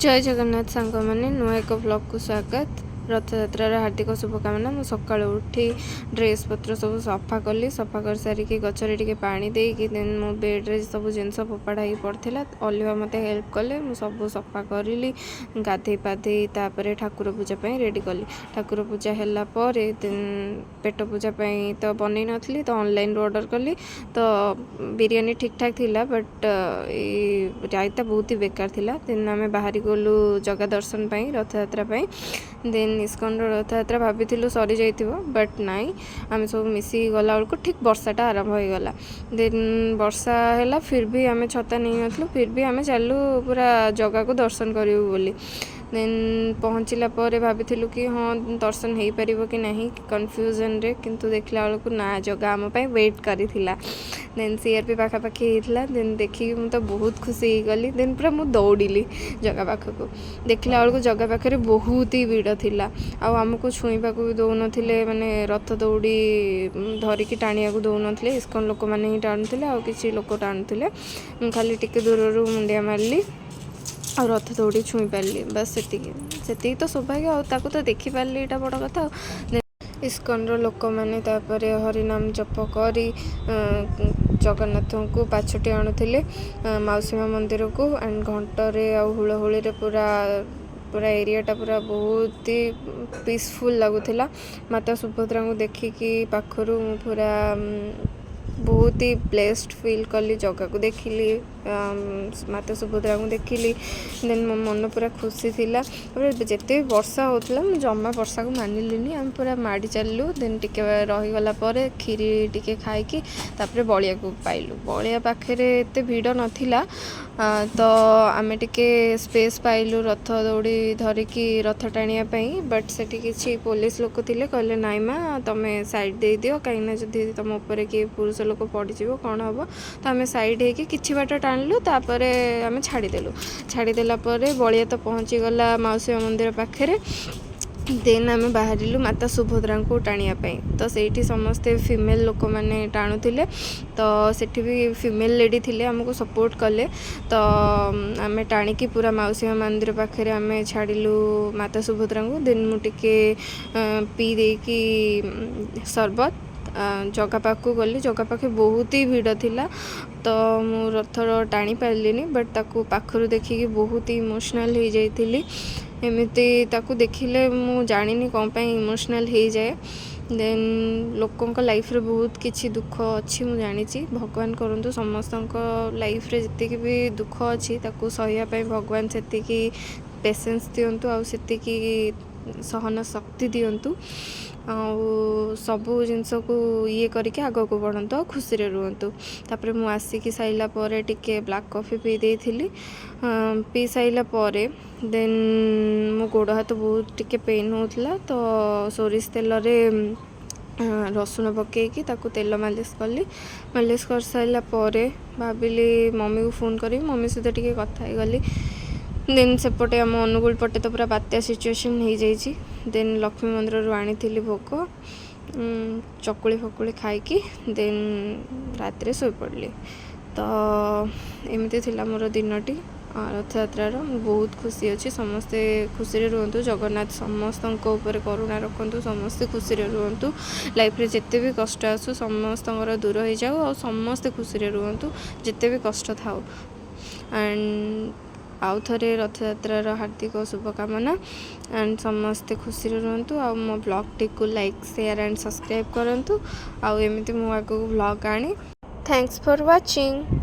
जय जगन्नाथ सांग मैंने नुआ एक ब्लॉग को स्वागत। रथयात्रार हार्दिक शुभकामना। मु सका उठी ड्रेस पत्र सब सफा कली, सफा कर सारिकी गचरे टिके पानी देकी देन मो बेड्रे सब जिनस फोपाड़ा ही पड़ता। अलिवा मत हेल्प कले, मु सब सफा करी गाधे पाधे तापर ठाकुर पूजा रेडी कली। ठाकुर पूजा है पेट पूजा तो बनई नी तो ऑनलाइन ऑर्डर कली। तो बिरियानी ठीक ठाक थिला बट रायता बहुत ही बेकार थिला। देन आम बाहरी गलु जगह दर्शन रथयात्रा देन इस्कन रथयात्रा भाभी सरी जाइथिबो बट नाई आम सब मिसी गला बेलू ठीक वर्षाटा आरंभ हो गला। देन वर्षा है फिर भी आम छता नहीं नथलु, फिर भी आम चलू पूरा जगह को दर्शन करूँ बोली। देन पहुँचला भाभी कि हाँ दर्शन हो पार कि नहीं कन्फ्यूजन रे, किंतु देखला बेलू ना जगह आम वेट करी थिला। देन सीआरपी पाखापाखि होता। देन देखिए मुझे बहुत खुशी गली। देन पूरा मुझे दौड़ी जगह पाखक, देखला बेलू जगह पाखे बहुत ही भीड़ थिला। आमको छुईबा भी दौन माने रथ दौड़ी धरिकी टाणिया दौन, इस्कन लोक मैंने ही टाणुले आ कि लोक टाणुले। खाली टिके दूर मुंडिया मारली और रथ दौड़ी छुई पारि बस से तो सौभाग्य आको तो देखी पारि यहाँ बड़ कथा। इस्कन लोक मैंने हरिनाम जप करी जगन्नाथ को पाछटी आणुले मौसीमा मंदिर को एंड घंटे हुलहुली पूरा पूरा एरियाटा पूरा बहुत ही पीसफुल लगुला। माता सुभद्रा को देखिकी पाखरु पूरा बहुत ही ब्लेस्ड फील कली। जगह को देखिली, माता सुभद्रा को देखिली। देन मो मन पूरा खुशी थिला। जिते भी वर्षा होता मुझे जमा वर्षा को मानिलिनी। आम पूरा माड़ी चलू। देन टिके रहीगला खीरी टिके खाईकी तापर बलिया को पाइलु। बलिया पाखे एत भीड़ नथिला तो आम टिके स्पेस पाइलु रथ दौड़ी धरिकी रथ टाणिया बट से किसी पुलिस लोक थे कहले नाई माँ तुम साइड दे दियो कहीं जदि तुम उपर किए पुरुष लोक पड़ज कौन हम तो आम सैड हो कि बाट टाणिलु। तापर आम छाड़देला बलिया तो पहुँची गला मौसी मंदिर पाखे। देन आम बाहरिलु माता सुभद्रा को टाणियापाई। तो सेठी समस्ते फीमेल लोक मैंने टाणुले तो सेठी भी फीमेल लेडी थिले आमको सपोर्ट कले। तो आम टाणिकी पूरा मौसी मंदिर पाखे आम छाड़िलु माता सुभद्रा को। देन मुझे पी देकी सरबत जगह पाख गली। जगह पाखे बहुत ही भीड़ थिला तो मु रथ टाणी पारिनी बट ताकू पाखरु देखिकी बहुत ही इमोशनल हो जाइली। एमती ताकू देखिले मु जानिनी कौन इमोशनल हो जाए। देन लोकों लाइफ रे बहुत किसी दुख अच्छी मु जानी। भगवान करंतु समस्त लाइफ रे जितकी भी दुख अच्छी ताकू सहिया भगवान से पेशेंस दिंतु आ सहन शक्ति दिंतु सबू जिनस को ये करके आग को बढ़ंतु और खुशी रे रुहंतु। तापर मु आसिकी साइला परे टिके ब्लैक कॉफी पी देइथिली। पी साइला परे देन मो गोड़ हाथ बहुत टिके पेन होतला तो सोरिष तेल रे रसुण पकईकी ताकू तेल मालिश कली। मालिश कर साइला परे भाविली मम्मी को फोन करी मम्मी सहित टिके कथा ही गली। देन सेपटे आम अनुगुल पटे तो पूरा बात्या सिचुएसन हो जाइए। देन लक्ष्मी मंदिर आनी भोग चकुली फकुली खाईकी देन रात शो पड़ली। तो एमती थिला मोर दिनटी रथयात्रार। बहुत खुशी अच्छी समस्ते खुशी रुहतु। जगन्नाथ समस्त करुणा रखु, समस्ते खुशी रुहतु। लाइफ रे जिते भी कष्ट आसू समस्त दूर हो जाऊ और समस्ते खुशी रुहतु जिते भी कष्ट थाउ। एंड आउ थे रथयात्रार हार्दिक शुभकामना एंड समस्ते खुशी रुहतु। आ मो ब्लॉग टी को लाइक शेयर एंड सब्सक्राइब करंतु। आउ एमती मु आगो ब्लॉग आनी। Thanks for watching.